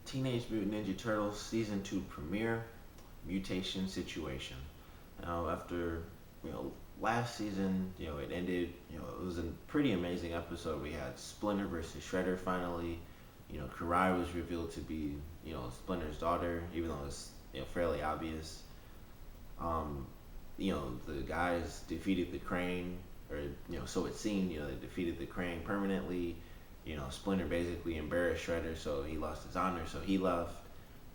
Teenage Mutant Ninja Turtles Season 2 premiere, Mutation Situation. Now, after, you know, last season, it ended, it was a pretty amazing episode. We had Splinter versus Shredder finally. Karai was revealed to be, Splinter's daughter, even though it's, fairly obvious. Um, the guys defeated the Crane, or, so it seemed, they defeated the Crane permanently. Splinter basically embarrassed Shredder, so he lost his honor, so he left.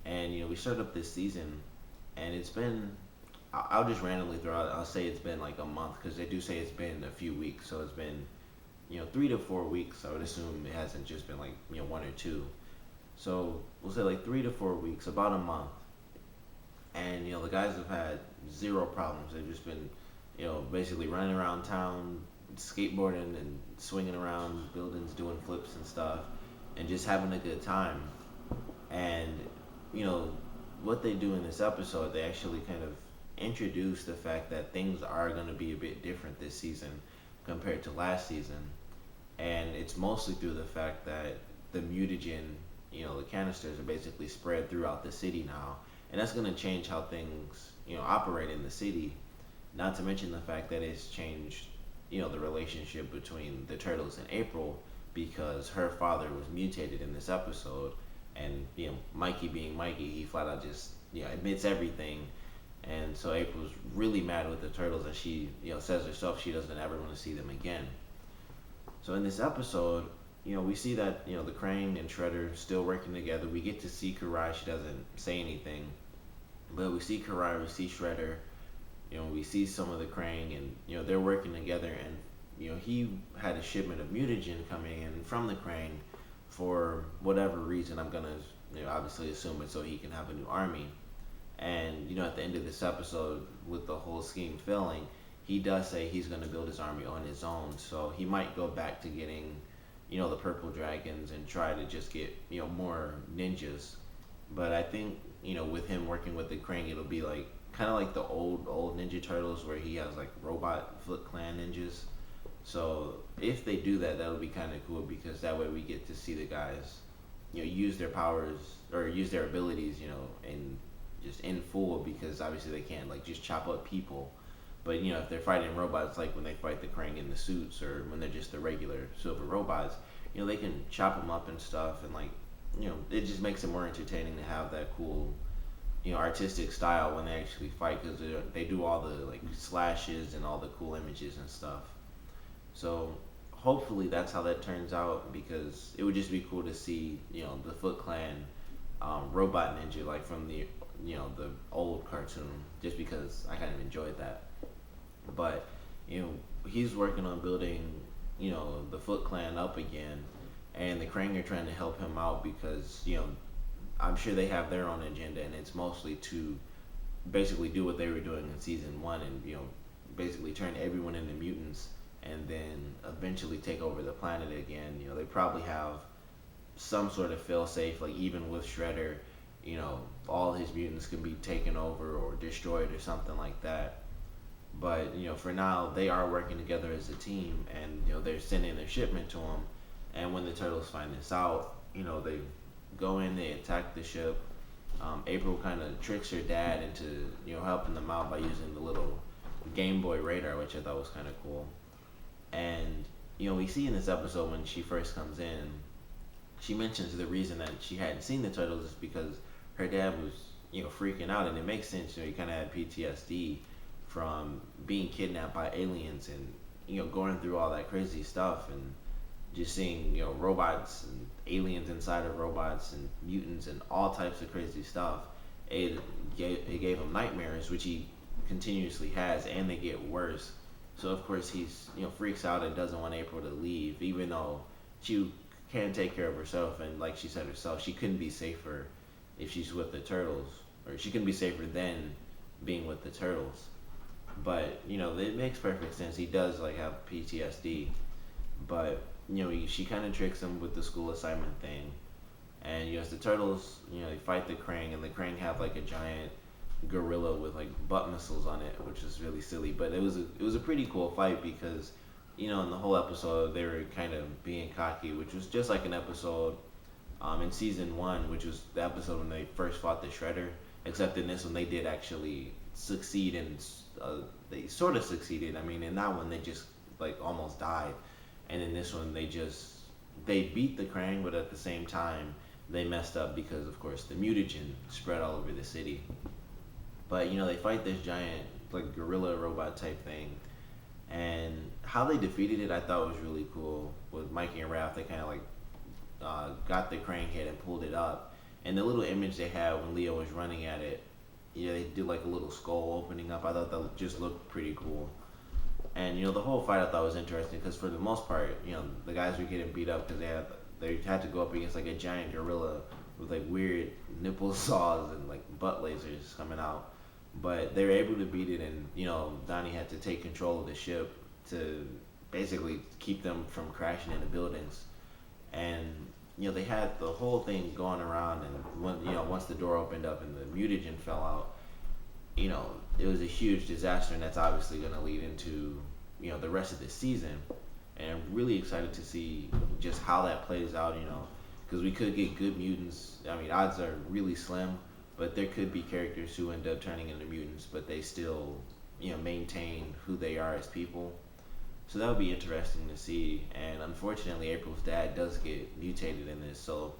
And, we started up this season, and it's been, I'll just randomly throw out, I'll say it's been like a month, because they do say it's been a few weeks, so it's been, 3 to 4 weeks. I would assume it hasn't just been like, one or two. So we'll say like 3 to 4 weeks, about a month. And, the guys have had zero problems. They've just been, basically running around town, skateboarding and swinging around buildings, doing flips and stuff, and just having a good time. And, you know, what they do in this episode, they actually kind of introduce the fact that things are going to be a bit different this season compared to last season. And it's mostly through the fact that the mutagen, the canisters are basically spread throughout the city now. And that's going to change how things, operate in the city. Not to mention the fact that it's changed, the relationship between the turtles and April because her father was mutated in this episode. And, Mikey being Mikey, he flat out just, admits everything. And so April's really mad with the turtles, and she, says herself she doesn't ever want to see them again. So in this episode, we see that, the Crane and Shredder still working together. We get to see Karai. She doesn't say anything. But we see Karai, we see Shredder, we see some of the Crane, and, they're working together. And, he had a shipment of mutagen coming in from the Crane for whatever reason. I'm going to, obviously assume it so he can have a new army. And, at the end of this episode, with the whole scheme failing, he does say he's going to build his army on his own. So he might go back to getting, the purple dragons and try to just get, more ninjas. But I think, with him working with the Krang, it'll be like kind of like the old Ninja Turtles where he has like robot Foot Clan ninjas. So if they do that, that'll be kind of cool because that way we get to see the guys, use their powers or use their abilities, and just in full because obviously they can't like just chop up people. But if they're fighting robots, like when they fight the Krang in the suits or when they're just the regular silver robots, they can chop them up and stuff, and like it just makes it more entertaining to have that cool, artistic style when they actually fight because they do all the like slashes and all the cool images and stuff. So hopefully that's how that turns out because it would just be cool to see the Foot Clan robot ninja like from the the old cartoon just because I kind of enjoyed that. But he's working on building the Foot Clan up again, and the Krang are trying to help him out because I'm sure they have their own agenda, and it's mostly to basically do what they were doing in season one, and basically turn everyone into mutants, and then eventually take over the planet again. They probably have some sort of fail safe, like even with Shredder, all his mutants can be taken over or destroyed or something like that. But for now, they are working together as a team, and they're sending their shipment to him. And when the turtles find this out, they go in, they attack the ship. April kind of tricks her dad into helping them out by using the little Game Boy radar, which I thought was kind of cool. And we see in this episode when she first comes in, she mentions the reason that she hadn't seen the turtles is because her dad was freaking out, and it makes sense. He kind of had PTSD from being kidnapped by aliens and going through all that crazy stuff and just seeing robots and aliens inside of robots and mutants and all types of crazy stuff. It gave him nightmares, which he continuously has, and they get worse. So of course he's freaks out and doesn't want April to leave, even though she can take care of herself, and like she said herself, she couldn't be safer if she's with the turtles, or she couldn't be safer than being with the turtles. But it makes perfect sense. He does like have PTSD, but she kind of tricks him with the school assignment thing. And as the turtles, they fight the Krang, and the Krang have like a giant gorilla with like butt missiles on it, which is really silly. But it was a pretty cool fight because in the whole episode they were kind of being cocky, which was just like an episode in season one, which was the episode when they first fought the Shredder. Except in this one, they did actually succeed, and they sort of succeeded. I mean, in that one, they just like almost died, and in this one, they beat the Krang, but at the same time, they messed up because, of course, the mutagen spread all over the city. But they fight this giant like gorilla robot type thing, and how they defeated it, I thought was really cool. With Mikey and Raph, they kind of like got the Krang head and pulled it up, and the little image they had when Leo was running at it, they did like a little skull opening up. I thought that just looked pretty cool. And the whole fight I thought was interesting because for the most part, the guys were getting beat up because they had to go up against like a giant gorilla with like weird nipple saws and like butt lasers coming out. But they were able to beat it, and Donnie had to take control of the ship to basically keep them from crashing into buildings. And they had the whole thing going around, and once the door opened up and the mutagen fell out, it was a huge disaster, and that's obviously going to lead into the rest of the season. And I'm really excited to see just how that plays out. Because we could get good mutants. I mean, odds are really slim, but there could be characters who end up turning into mutants, but they still maintain who they are as people. So that would be interesting to see. And unfortunately, April's dad does get mutated in this, so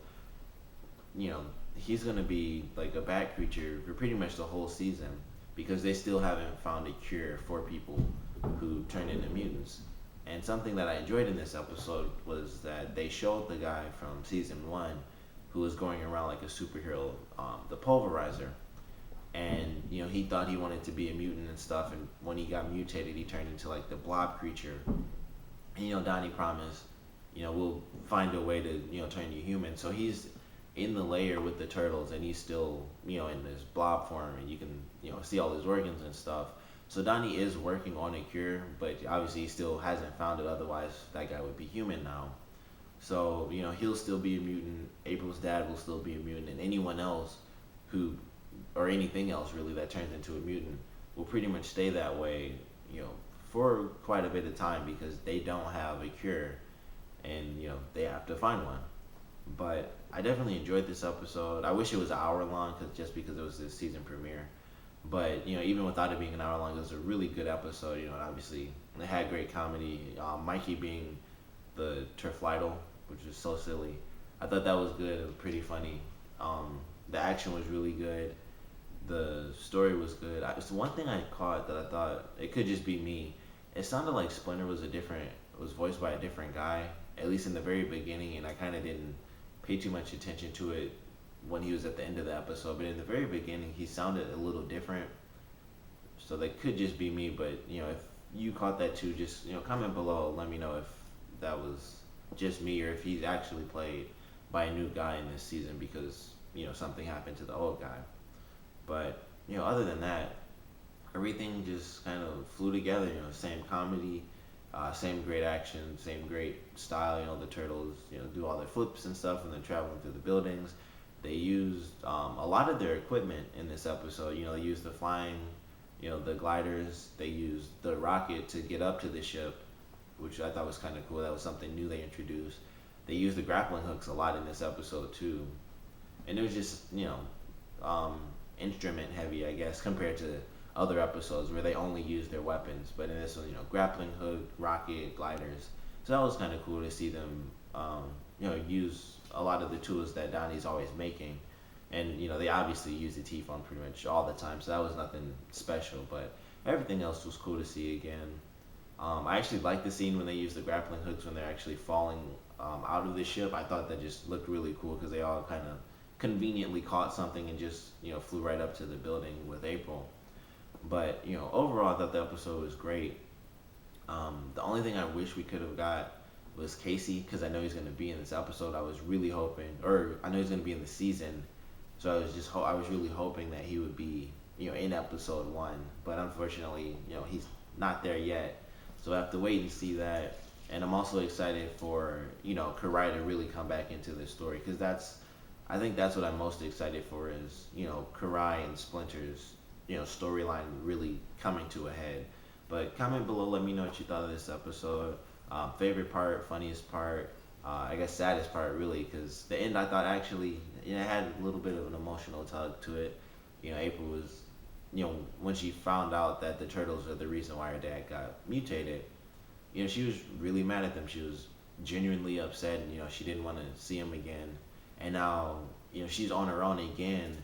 he's gonna be like a bat creature for pretty much the whole season because they still haven't found a cure for people who turn into mutants. And something that I enjoyed in this episode was that they showed the guy from season one who was going around like a superhero, the Pulverizer, and he thought he wanted to be a mutant and stuff. And when he got mutated, he turned into like the blob creature. And Donnie promised, we'll find a way to turn you human. So he's in the layer with the turtles, and he's still in this blob form, and you can see all his organs and stuff. So Donnie is working on a cure, but obviously he still hasn't found it. Otherwise, that guy would be human now. So he'll still be a mutant. April's dad will still be a mutant, and anyone else who or anything else really that turns into a mutant will pretty much stay that way, for quite a bit of time because they don't have a cure, and they have to find one. But I definitely enjoyed this episode. I wish it was an hour long, just because it was the season premiere. But even without it being an hour long, it was a really good episode. And obviously it had great comedy. Mikey being the Turflidle, which is so silly. I thought that was good. It was pretty funny. The action was really good. The story was good. It's one thing I caught that I thought it could just be me. It sounded like Splinter was voiced by a different guy, at least in the very beginning, and I kind of didn't pay too much attention to it when he was at the end of the episode. But in the very beginning, he sounded a little different. So that could just be me. But if you caught that too, just comment below. Let me know if that was just me or if he's actually played by a new guy in this season because something happened to the old guy. But other than that, everything just kind of flew together. Same comedy, same great action, same great style. The turtles do all their flips and stuff and they're traveling through the buildings. They used a lot of their equipment in this episode. They used the flying, the gliders. They used the rocket to get up to the ship, which I thought was kind of cool. That was something new they introduced. They used the grappling hooks a lot in this episode too, and it was just instrument heavy, I guess, compared to other episodes where they only use their weapons. But in this one, grappling hook, rocket, gliders. So that was kind of cool to see them, use a lot of the tools that Donnie's always making. And, they obviously use the T-phone pretty much all the time, so that was nothing special. But everything else was cool to see again. I actually liked the scene when they used the grappling hooks when they're actually falling out of the ship. I thought that just looked really cool because they all kind of conveniently caught something and just flew right up to the building with April. But overall I thought the episode was great. The only thing I wish we could have got was Casey, because I know he's going to be in this episode. I was really hoping, or I know he's going to be in the season, so I was really hoping that he would be in episode 1. But unfortunately he's not there yet, so I have to wait and see that. And I'm also excited for Karai to really come back into the story, because I think that's what I'm most excited for is Karai and Splinter's storyline really coming to a head. But comment below, let me know what you thought of this episode. Favorite part, funniest part, I guess saddest part really, because the end I thought actually, it had a little bit of an emotional tug to it. April was, when she found out that the turtles are the reason why her dad got mutated, she was really mad at them. She was genuinely upset, and she didn't want to see him again. And now, she's on her own again,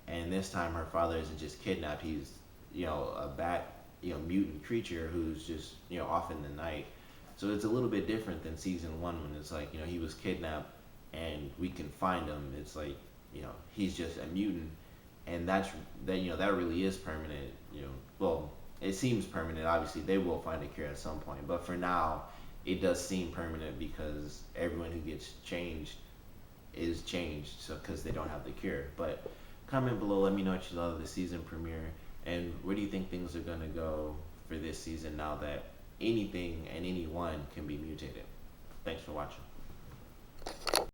and this time her father isn't just kidnapped. He's, a bat, mutant creature who's just, off in the night. So it's a little bit different than season one when it's like, he was kidnapped and we can find him. It's like, he's just a mutant, and that really is permanent. Well, it seems permanent. Obviously, they will find a cure at some point, but for now, it does seem permanent because everyone who gets changed is changed. So because they don't have the cure. But comment below. Let me know what you thought of the season premiere, and where do you think things are gonna go for this season now that anything and anyone can be mutated. Thanks for watching.